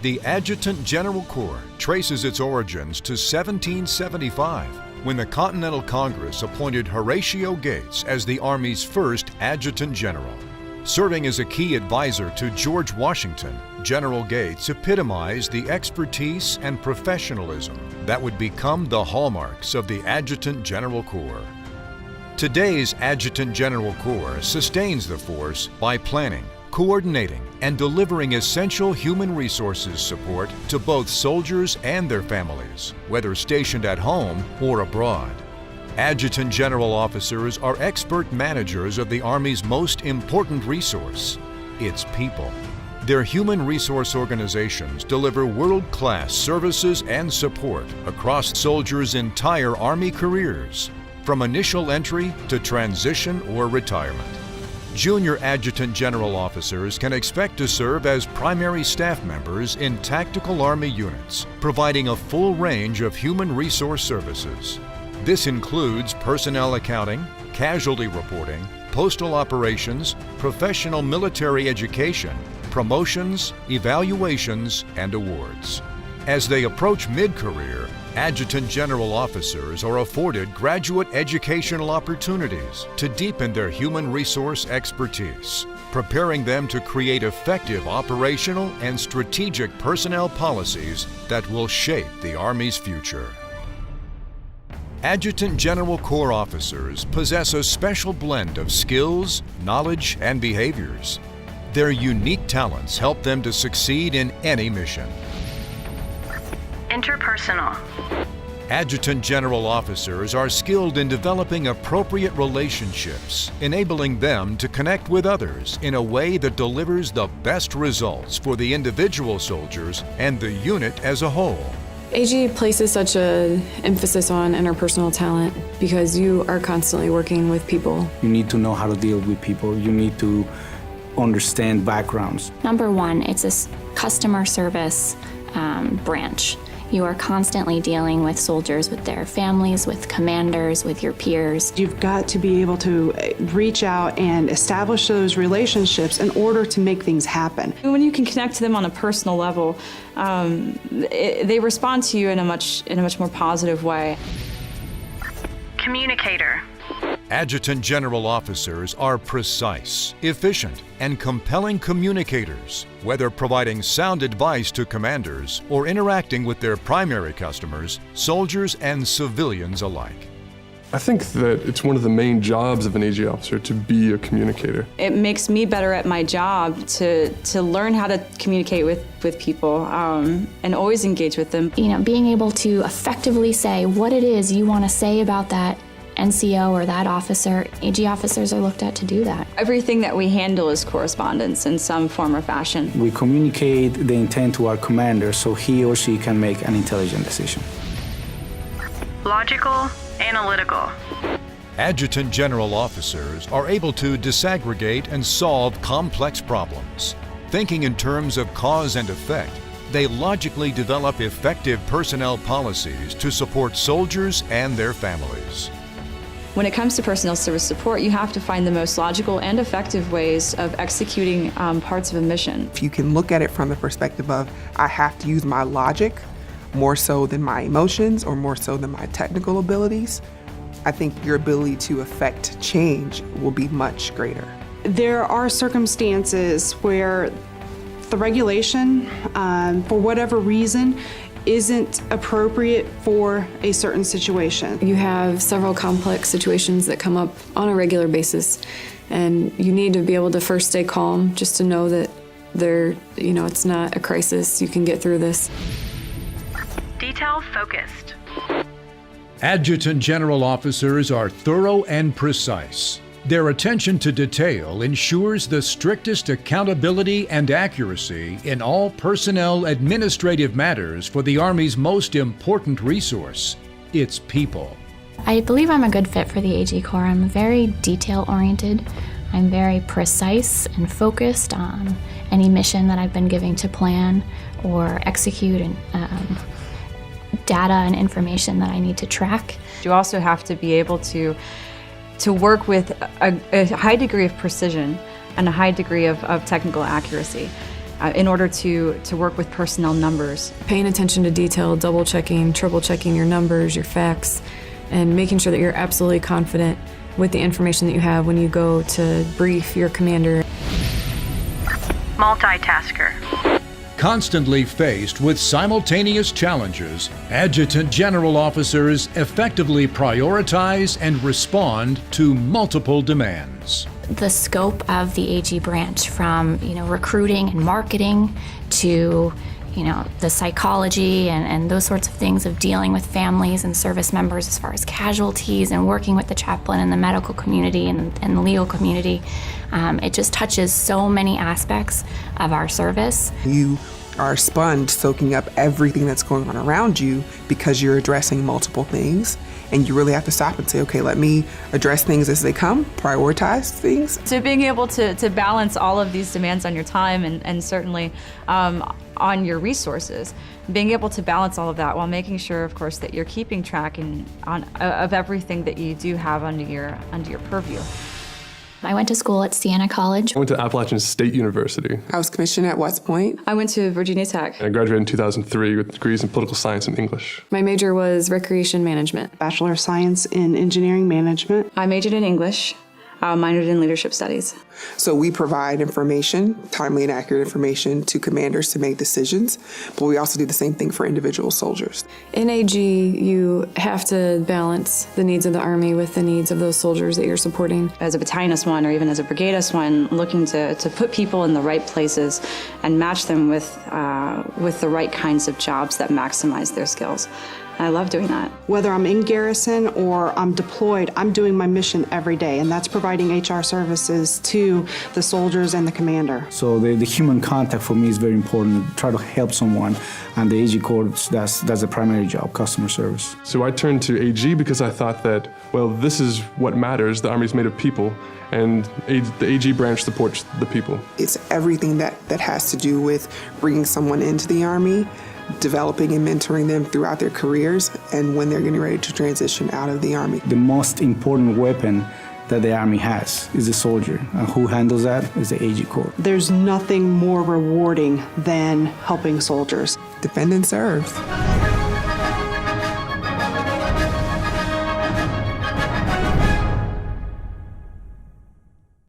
The Adjutant General Corps traces its origins to 1775, when the Continental Congress appointed Horatio Gates as the Army's first Adjutant General. Serving as a key advisor to George Washington, General Gates epitomized the expertise and professionalism that would become the hallmarks of the Adjutant General Corps. Today's Adjutant General Corps sustains the force by planning, coordinating, and delivering essential human resources support to both soldiers and their families, whether stationed at home or abroad. Adjutant General Officers are expert managers of the Army's most important resource, its people. Their human resource organizations deliver world-class services and support across soldiers' entire Army careers, from initial entry to transition or retirement. Junior Adjutant General Officers can expect to serve as primary staff members in tactical Army units, providing a full range of human resource services. This includes personnel accounting, casualty reporting, postal operations, professional military education, promotions, evaluations, and awards. As they approach mid-career, Adjutant General Officers are afforded graduate educational opportunities to deepen their human resource expertise, preparing them to create effective operational and strategic personnel policies that will shape the Army's future. Adjutant General Corps officers possess a special blend of skills, knowledge, and behaviors. Their unique talents help them to succeed in any mission. Interpersonal. Adjutant General Officers are skilled in developing appropriate relationships, enabling them to connect with others in a way that delivers the best results for the individual soldiers and the unit as a whole. AG places such an emphasis on interpersonal talent because you are constantly working with people. You need to know how to deal with people. You need to understand backgrounds. Number one, it's a customer service branch. You are constantly dealing with soldiers, with their families, with commanders, with your peers. You've got to be able to reach out and establish those relationships in order to make things happen. When you can connect to them on a personal level, they respond to you in a much more positive way. Communicator. Adjutant General Officers are precise, efficient, and compelling communicators, whether providing sound advice to commanders or interacting with their primary customers, soldiers and civilians alike. I think that it's one of the main jobs of an AG officer to be a communicator. It makes me better at my job to learn how to communicate with people and always engage with them. You know, being able to effectively say what it is you want to say about that NCO or that officer. AG officers are looked at to do that. Everything that we handle is correspondence in some form or fashion. We communicate the intent to our commander so he or she can make an intelligent decision. Logical, analytical. Adjutant General Officers are able to disaggregate and solve complex problems. Thinking in terms of cause and effect, they logically develop effective personnel policies to support soldiers and their families. When it comes to personnel service support, you have to find the most logical and effective ways of executing parts of a mission. If you can look at it from the perspective of, I have to use my logic more so than my emotions or more so than my technical abilities, I think your ability to affect change will be much greater. There are circumstances where the regulation, for whatever reason, isn't appropriate for a certain situation. You have several complex situations that come up on a regular basis, and you need to be able to first stay calm just to know that it's not a crisis. You can get through this. Detail focused. Adjutant General Officers are thorough and precise. Their attention to detail ensures the strictest accountability and accuracy in all personnel administrative matters for the Army's most important resource, its people. I believe I'm a good fit for the AG Corps. I'm very detail-oriented. I'm very precise and focused on any mission that I've been given to plan or execute, and data and information that I need to track. You also have to be able to work with a high degree of precision and a high degree of technical accuracy. in order to work with personnel numbers. Paying attention to detail, double checking, triple checking your numbers, your facts, and making sure that you're absolutely confident with the information that you have when you go to brief your commander. Multitasker. Constantly faced with simultaneous challenges, Adjutant General officers effectively prioritize and respond to multiple demands. The scope of the AG branch, from recruiting and marketing to the psychology and those sorts of things of dealing with families and service members as far as casualties and working with the chaplain and the medical community and the legal community. It just touches so many aspects of our service. You are a sponge soaking up everything that's going on around you because you're addressing multiple things. And you really have to stop and say, okay, let me address things as they come, prioritize things. So being able to balance all of these demands on your time and certainly on your resources, being able to balance all of that while making sure, of course, that you're keeping track of everything that you do have under your purview. I went to school at Siena College. I went to Appalachian State University. I was commissioned at West Point. I went to Virginia Tech. And I graduated in 2003 with degrees in political science and English. My major was recreation management. Bachelor of Science in Engineering Management. I majored in English, minored in leadership studies. So we provide information, timely and accurate information, to commanders to make decisions, but we also do the same thing for individual soldiers. In AG, you have to balance the needs of the Army with the needs of those soldiers that you're supporting. As a battalion S1 or even as a brigade S1, looking to put people in the right places and match them with the right kinds of jobs that maximize their skills. I love doing that. Whether I'm in garrison or I'm deployed, I'm doing my mission every day, and that's providing HR services to the soldiers and the commander. So the human contact for me is very important. Try to help someone, and the AG Corps, that's the primary job, customer service. So I turned to AG because I thought that, well, this is what matters. The Army is made of people, and the AG branch supports the people. It's everything that has to do with bringing someone into the Army, developing and mentoring them throughout their careers, and when they're getting ready to transition out of the Army. The most important weapon that the Army has is the soldier, and who handles that is the AG Corps. There's nothing more rewarding than helping soldiers. Defend and serve.